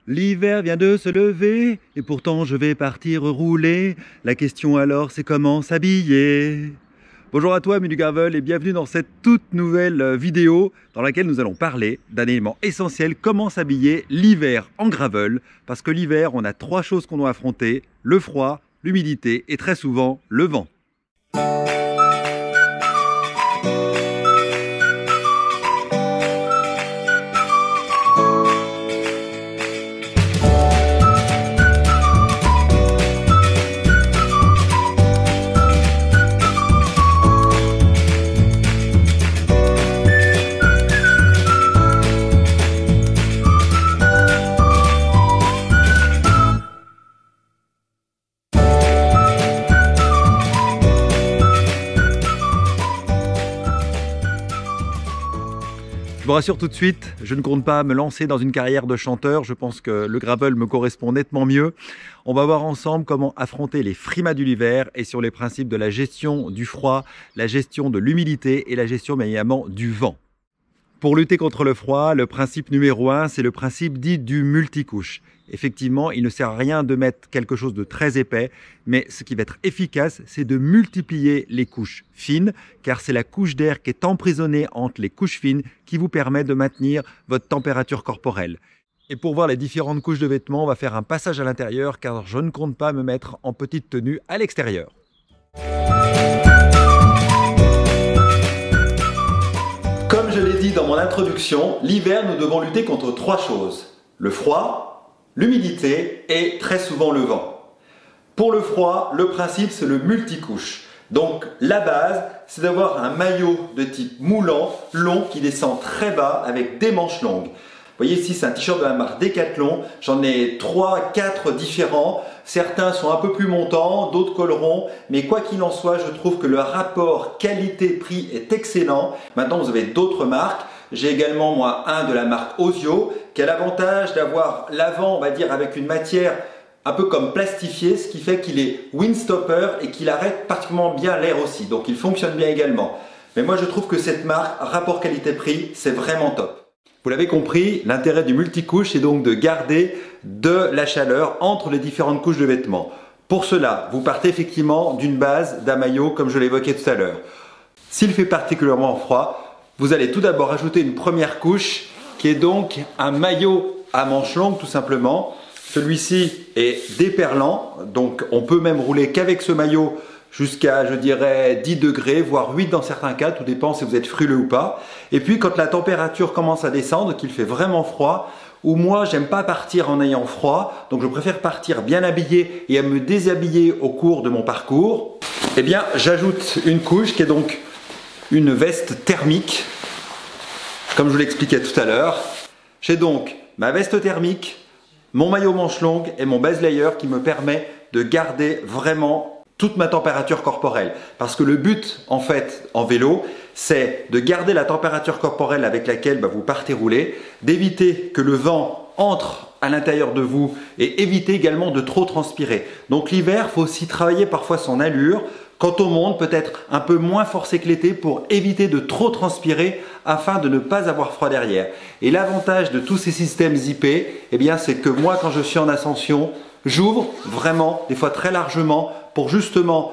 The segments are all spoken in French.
L'hiver vient de se lever, et pourtant je vais partir rouler. La question alors, c'est comment s'habiller? Bonjour à toi, amis du gravel, et bienvenue dans cette toute nouvelle vidéo dans laquelle nous allons parler d'un élément essentiel, comment s'habiller l'hiver en gravel. Parce que l'hiver, on a trois choses qu'on doit affronter, le froid, l'humidité et très souvent le vent. Je vous rassure tout de suite, je ne compte pas me lancer dans une carrière de chanteur, je pense que le gravel me correspond nettement mieux. On va voir ensemble comment affronter les frimas de l'hiver et sur les principes de la gestion du froid, la gestion de l'humidité et la gestion bien évidemment du vent. Pour lutter contre le froid, le principe numéro 1, c'est le principe dit du multicouche. Effectivement, il ne sert à rien de mettre quelque chose de très épais, mais ce qui va être efficace, c'est de multiplier les couches fines, car c'est la couche d'air qui est emprisonnée entre les couches fines qui vous permet de maintenir votre température corporelle. Et pour voir les différentes couches de vêtements, on va faire un passage à l'intérieur, car je ne compte pas me mettre en petite tenue à l'extérieur. Comme je l'ai dit dans mon introduction, l'hiver, nous devons lutter contre trois choses. Le froid, l'humidité et très souvent le vent. Pour le froid, le principe c'est le multicouche. Donc la base, c'est d'avoir un maillot de type moulant, long, qui descend très bas avec des manches longues. Vous voyez ici, c'est un t-shirt de la marque Decathlon. J'en ai 3-4 différents. Certains sont un peu plus montants, d'autres colleront. Mais quoi qu'il en soit, je trouve que le rapport qualité-prix est excellent. Maintenant, vous avez d'autres marques. J'ai également, moi, un de la marque Ozio, qui a l'avantage d'avoir l'avant, on va dire, avec une matière un peu comme plastifiée, ce qui fait qu'il est windstopper et qu'il arrête particulièrement bien l'air aussi. Donc, il fonctionne bien également. Mais moi, je trouve que cette marque, rapport qualité-prix, c'est vraiment top. Vous l'avez compris, l'intérêt du multicouche, c'est donc de garder de la chaleur entre les différentes couches de vêtements. Pour cela, vous partez effectivement d'une base, d'un maillot, comme je l'évoquais tout à l'heure. S'il fait particulièrement froid, vous allez tout d'abord ajouter une première couche, qui est donc un maillot à manches longues, tout simplement. Celui-ci est déperlant, donc on peut même rouler qu'avec ce maillot jusqu'à, je dirais, 10 degrés, voire 8 dans certains cas, tout dépend si vous êtes frileux ou pas. Et puis quand la température commence à descendre, qu'il fait vraiment froid, ou moi j'aime pas partir en ayant froid, donc je préfère partir bien habillé et à me déshabiller au cours de mon parcours, eh bien j'ajoute une couche qui est donc une veste thermique, comme je vous l'expliquais tout à l'heure. J'ai donc ma veste thermique, mon maillot manche longue et mon base layer qui me permet de garder vraiment toute ma température corporelle. Parce que le but, en fait, en vélo, c'est de garder la température corporelle avec laquelle vous partez rouler, d'éviter que le vent entre à l'intérieur de vous et éviter également de trop transpirer. Donc l'hiver, il faut aussi travailler parfois son allure. Quand on monte, peut-être un peu moins forcé que l'été pour éviter de trop transpirer afin de ne pas avoir froid derrière. Et l'avantage de tous ces systèmes zippés, eh bien, c'est que moi, quand je suis en ascension, j'ouvre vraiment, des fois très largement, pour justement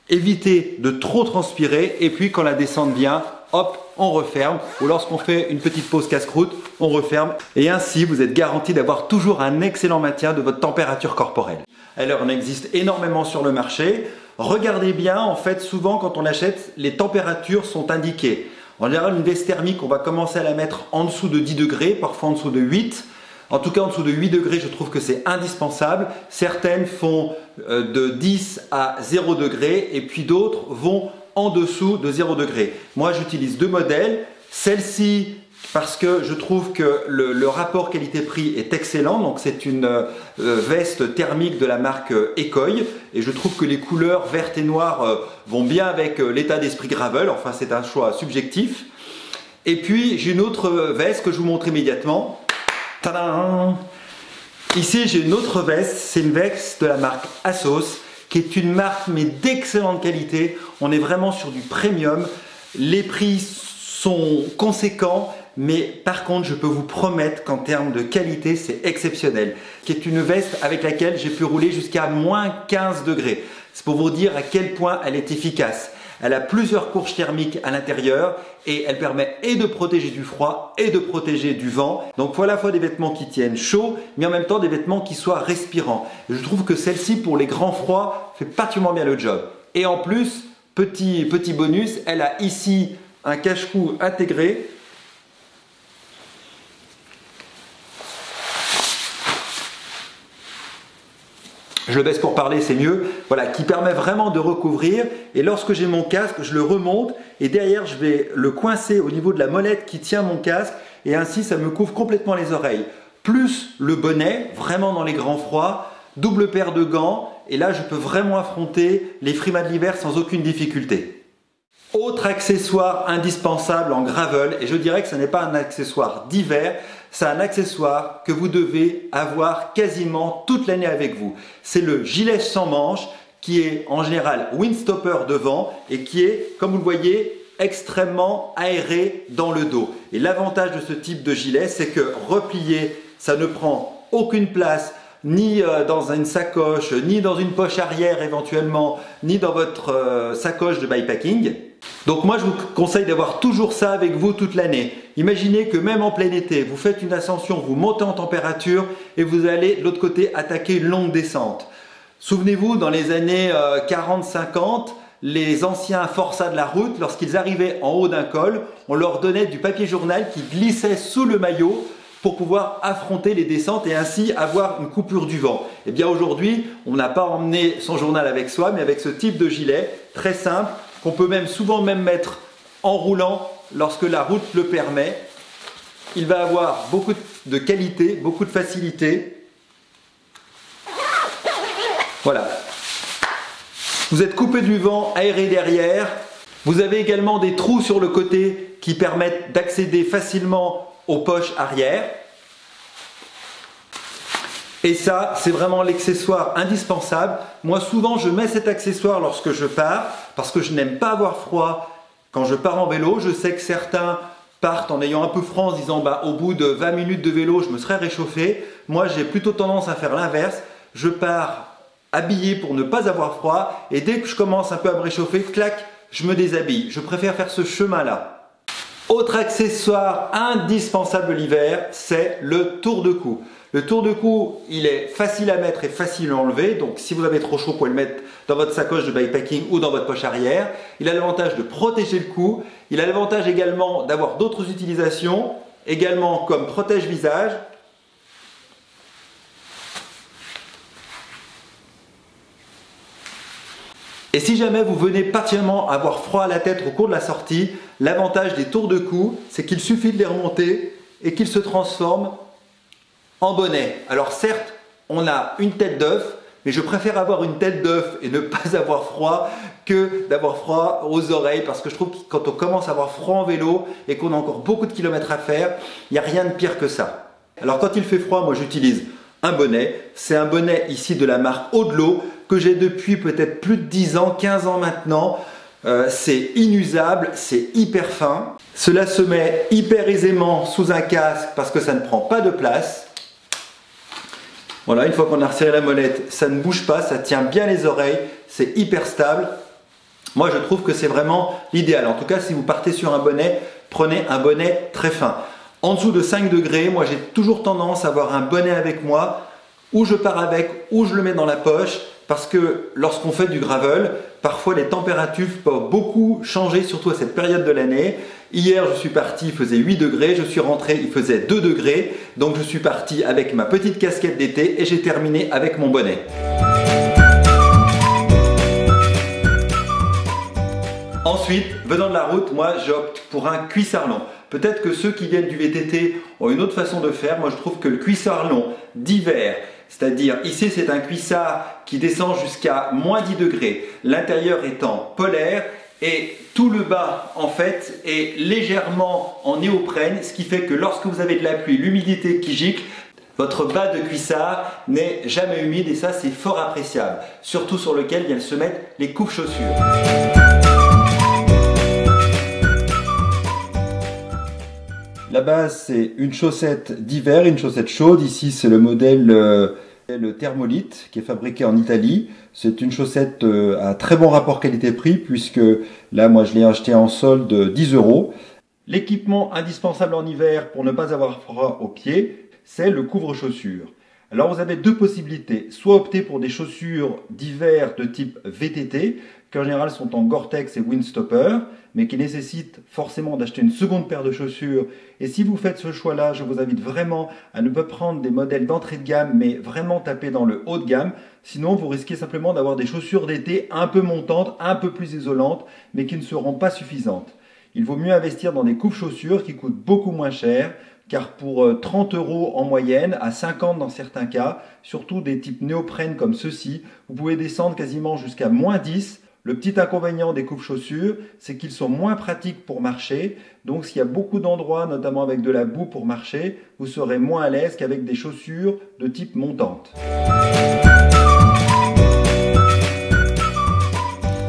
éviter de trop transpirer. Et puis quand la descente vient, hop, on referme. Ou lorsqu'on fait une petite pause casse-croûte, on referme. Et ainsi, vous êtes garanti d'avoir toujours un excellent maintien de votre température corporelle. Alors, on existe énormément sur le marché. Regardez bien, en fait, souvent quand on achète, les températures sont indiquées. En général, une veste thermique, on va commencer à la mettre en dessous de 10 degrés, parfois en dessous de 8. En tout cas, en dessous de 8 degrés, je trouve que c'est indispensable. Certaines font de 10 à 0 degrés et puis d'autres vont en dessous de 0 degrés. Moi, j'utilise deux modèles. Celle-ci, parce que je trouve que le rapport qualité-prix est excellent. Donc, c'est une veste thermique de la marque Ecoy. Et je trouve que les couleurs vertes et noires vont bien avec l'état d'esprit gravel. Enfin, c'est un choix subjectif. Et puis, j'ai une autre veste que je vous montre immédiatement. Tadam! Ici j'ai une autre veste, c'est une veste de la marque Assos qui est une marque mais d'excellente qualité. On est vraiment sur du premium, les prix sont conséquents mais par contre je peux vous promettre qu'en termes de qualité c'est exceptionnel. C'est une veste avec laquelle j'ai pu rouler jusqu'à moins 15 degrés. C'est pour vous dire à quel point elle est efficace. Elle a plusieurs couches thermiques à l'intérieur et elle permet et de protéger du froid et de protéger du vent. Donc il faut à la fois des vêtements qui tiennent chaud mais en même temps des vêtements qui soient respirants. Je trouve que celle-ci pour les grands froids fait particulièrement bien le job. Et en plus, petit bonus, elle a ici un cache-cou intégré. Je le baisse pour parler, c'est mieux. Voilà, qui permet vraiment de recouvrir. Et lorsque j'ai mon casque, je le remonte et derrière, je vais le coincer au niveau de la molette qui tient mon casque et ainsi, ça me couvre complètement les oreilles. Plus le bonnet, vraiment dans les grands froids, double paire de gants et là, je peux vraiment affronter les frimas de l'hiver sans aucune difficulté. Autre accessoire indispensable en gravel, et je dirais que ce n'est pas un accessoire d'hiver, c'est un accessoire que vous devez avoir quasiment toute l'année avec vous. C'est le gilet sans manches qui est en général windstopper devant et qui est, comme vous le voyez, extrêmement aéré dans le dos. Et l'avantage de ce type de gilet, c'est que replié, ça ne prend aucune place ni dans une sacoche, ni dans une poche arrière éventuellement, ni dans votre sacoche de bikepacking. Donc moi je vous conseille d'avoir toujours ça avec vous toute l'année. Imaginez que même en plein été, vous faites une ascension, vous montez en température et vous allez de l'autre côté attaquer une longue descente. Souvenez-vous, dans les années 40-50, les anciens forçats de la route, lorsqu'ils arrivaient en haut d'un col, on leur donnait du papier journal qui glissait sous le maillot pour pouvoir affronter les descentes et ainsi avoir une coupure du vent. Et bien aujourd'hui, on n'a pas emmené son journal avec soi, mais avec ce type de gilet, très simple, qu'on peut souvent mettre en roulant lorsque la route le permet. Il va avoir beaucoup de qualité, beaucoup de facilité. Voilà. Vous êtes coupé du vent, aéré derrière. Vous avez également des trous sur le côté qui permettent d'accéder facilement aux poches arrière. Et ça, c'est vraiment l'accessoire indispensable. Moi, souvent, je mets cet accessoire lorsque je pars parce que je n'aime pas avoir froid quand je pars en vélo. Je sais que certains partent en ayant un peu froid en se disant au bout de 20 minutes de vélo, je me serais réchauffé. Moi, j'ai plutôt tendance à faire l'inverse. Je pars habillé pour ne pas avoir froid et dès que je commence un peu à me réchauffer, clac, je me déshabille. Je préfère faire ce chemin-là. Autre accessoire indispensable l'hiver, c'est le tour de cou. Le tour de cou, il est facile à mettre et facile à enlever. Donc si vous avez trop chaud, vous pouvez le mettre dans votre sacoche de bikepacking ou dans votre poche arrière. Il a l'avantage de protéger le cou. Il a l'avantage également d'avoir d'autres utilisations, également comme protège-visage. Et si jamais vous venez particulièrement avoir froid à la tête au cours de la sortie, l'avantage des tours de cou, c'est qu'il suffit de les remonter et qu'ils se transforment en bonnet. Alors certes, on a une tête d'œuf, mais je préfère avoir une tête d'œuf et ne pas avoir froid que d'avoir froid aux oreilles parce que je trouve que quand on commence à avoir froid en vélo et qu'on a encore beaucoup de kilomètres à faire, il n'y a rien de pire que ça. Alors quand il fait froid, moi j'utilise un bonnet. C'est un bonnet ici de la marque Audelot que j'ai depuis peut-être plus de 10 ans, 15 ans maintenant. C'est inusable, c'est hyper fin. Cela se met hyper aisément sous un casque parce que ça ne prend pas de place. Voilà, une fois qu'on a resserré la molette, ça ne bouge pas, ça tient bien les oreilles, c'est hyper stable. Moi, je trouve que c'est vraiment l'idéal. En tout cas, si vous partez sur un bonnet, prenez un bonnet très fin. En dessous de 5 degrés, moi j'ai toujours tendance à avoir un bonnet avec moi, ou je pars avec, ou je le mets dans la poche, parce que lorsqu'on fait du gravel, parfois les températures peuvent beaucoup changer, surtout à cette période de l'année. Hier, je suis parti, il faisait 8 degrés, je suis rentré, il faisait 2 degrés, donc je suis parti avec ma petite casquette d'été et j'ai terminé avec mon bonnet. Ensuite, venant de la route, moi j'opte pour un cuissard long. Peut-être que ceux qui viennent du VTT ont une autre façon de faire. Moi je trouve que le cuissard long d'hiver, c'est-à-dire ici c'est un cuissard qui descend jusqu'à moins 10 degrés, l'intérieur étant polaire et tout le bas en fait est légèrement en néoprène, ce qui fait que lorsque vous avez de la pluie, l'humidité qui gicle, votre bas de cuissard n'est jamais humide et ça c'est fort appréciable, surtout sur lequel viennent se mettre les coupe-chaussures. La base, c'est une chaussette d'hiver, une chaussette chaude. Ici, c'est le modèle le Thermolite qui est fabriqué en Italie. C'est une chaussette à très bon rapport qualité-prix puisque là, moi, je l'ai acheté en solde 10 €. L'équipement indispensable en hiver pour ne pas avoir froid aux pieds, c'est le couvre-chaussures. Alors vous avez deux possibilités, soit opter pour des chaussures d'hiver de type VTT, qui en général sont en Gore-Tex et Windstopper, mais qui nécessitent forcément d'acheter une seconde paire de chaussures. Et si vous faites ce choix-là, je vous invite vraiment à ne pas prendre des modèles d'entrée de gamme, mais vraiment taper dans le haut de gamme. Sinon, vous risquez simplement d'avoir des chaussures d'été un peu montantes, un peu plus isolantes, mais qui ne seront pas suffisantes. Il vaut mieux investir dans des coupe-chaussures qui coûtent beaucoup moins cher, car pour 30 € en moyenne, à 50 dans certains cas, surtout des types néoprène comme ceux-ci, vous pouvez descendre quasiment jusqu'à -10. Le petit inconvénient des coupe-chaussures, c'est qu'ils sont moins pratiques pour marcher. Donc s'il y a beaucoup d'endroits, notamment avec de la boue pour marcher, vous serez moins à l'aise qu'avec des chaussures de type montante.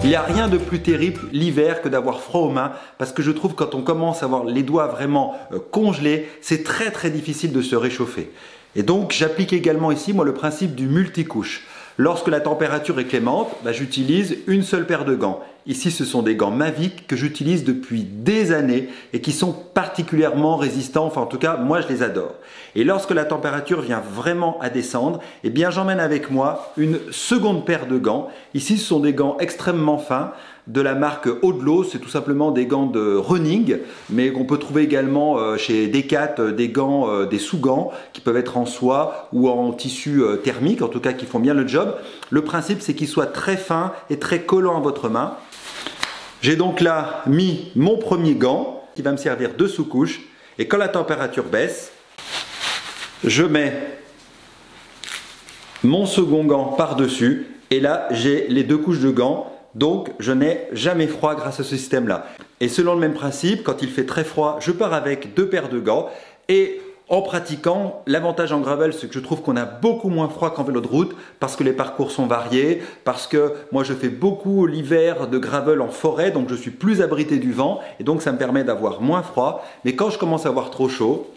Il n'y a rien de plus terrible l'hiver que d'avoir froid aux mains parce que je trouve que quand on commence à avoir les doigts vraiment congelés, c'est très difficile de se réchauffer. Et donc j'applique également ici moi le principe du multicouche. Lorsque la température est clémente, j'utilise une seule paire de gants. Ici, ce sont des gants Mavic que j'utilise depuis des années et qui sont particulièrement résistants. Enfin, en tout cas, moi, je les adore. Et lorsque la température vient vraiment à descendre, eh bien, j'emmène avec moi une seconde paire de gants. Ici, ce sont des gants extrêmement fins de la marque Odlo. C'est tout simplement des gants de running, mais qu'on peut trouver également chez Decat, des gants, des sous-gants qui peuvent être en soie ou en tissu thermique, en tout cas qui font bien le job. Le principe, c'est qu'ils soient très fins et très collants à votre main. J'ai donc là mis mon premier gant qui va me servir de sous-couche et quand la température baisse, je mets mon second gant par-dessus et là j'ai les deux couches de gants, donc je n'ai jamais froid grâce à ce système-là. Et selon le même principe, quand il fait très froid, je pars avec deux paires de gants et en pratiquant, l'avantage en gravel, c'est que je trouve qu'on a beaucoup moins froid qu'en vélo de route parce que les parcours sont variés, parce que moi je fais beaucoup l'hiver de gravel en forêt, donc je suis plus abrité du vent et donc ça me permet d'avoir moins froid. Mais quand je commence à avoir trop chaud,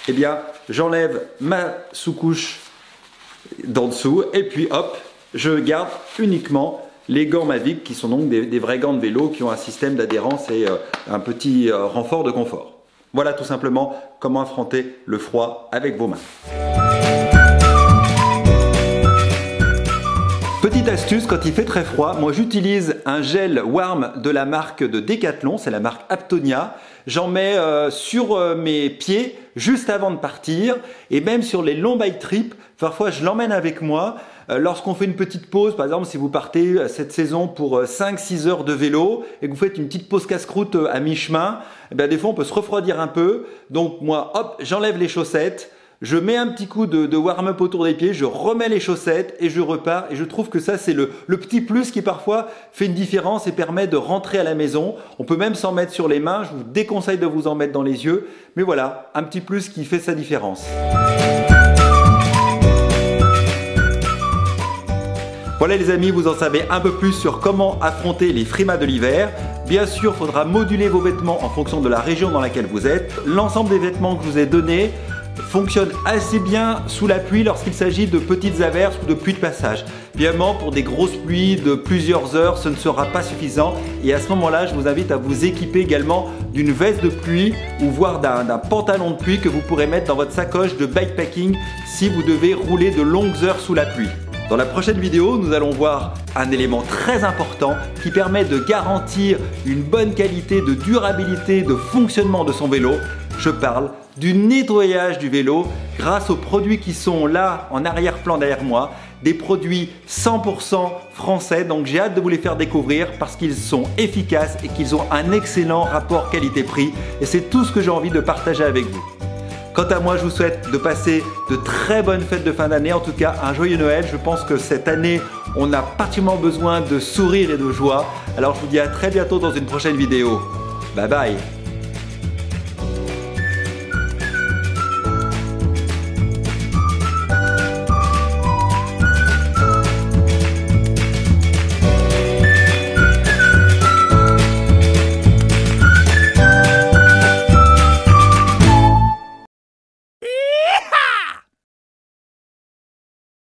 eh bien j'enlève ma sous-couche d'en dessous et puis hop, je garde uniquement les gants Mavic qui sont donc des vrais gants de vélo qui ont un système d'adhérence et un petit renfort de confort. Voilà tout simplement comment affronter le froid avec vos mains. Petite astuce, quand il fait très froid, moi j'utilise un gel warm de la marque de Decathlon, c'est la marque Aptonia. J'en mets sur mes pieds juste avant de partir et même sur les longs bike trips, parfois je l'emmène avec moi. Lorsqu'on fait une petite pause, par exemple si vous partez cette saison pour 5-6 heures de vélo et que vous faites une petite pause casse-croûte à mi-chemin, des fois on peut se refroidir un peu. Donc moi, hop, j'enlève les chaussettes, je mets un petit coup de warm-up autour des pieds, je remets les chaussettes et je repars. Et je trouve que ça c'est le petit plus qui parfois fait une différence et permet de rentrer à la maison. On peut même s'en mettre sur les mains, je vous déconseille de vous en mettre dans les yeux. Mais voilà, un petit plus qui fait sa différence. Voilà les amis, vous en savez un peu plus sur comment affronter les frimas de l'hiver. Bien sûr, il faudra moduler vos vêtements en fonction de la région dans laquelle vous êtes. L'ensemble des vêtements que je vous ai donnés fonctionne assez bien sous la pluie lorsqu'il s'agit de petites averses ou de pluies de passage. Évidemment, pour des grosses pluies de plusieurs heures, ce ne sera pas suffisant. Et à ce moment-là, je vous invite à vous équiper également d'une veste de pluie ou voire d'un pantalon de pluie que vous pourrez mettre dans votre sacoche de bikepacking si vous devez rouler de longues heures sous la pluie. Dans la prochaine vidéo, nous allons voir un élément très important qui permet de garantir une bonne qualité de durabilité, de fonctionnement de son vélo. Je parle du nettoyage du vélo grâce aux produits qui sont là en arrière-plan derrière moi. Des produits 100% français, donc j'ai hâte de vous les faire découvrir parce qu'ils sont efficaces et qu'ils ont un excellent rapport qualité-prix. Et c'est tout ce que j'ai envie de partager avec vous. Quant à moi, je vous souhaite de passer de très bonnes fêtes de fin d'année, en tout cas un joyeux Noël. Je pense que cette année, on a particulièrement besoin de sourire et de joie. Alors je vous dis à très bientôt dans une prochaine vidéo. Bye bye.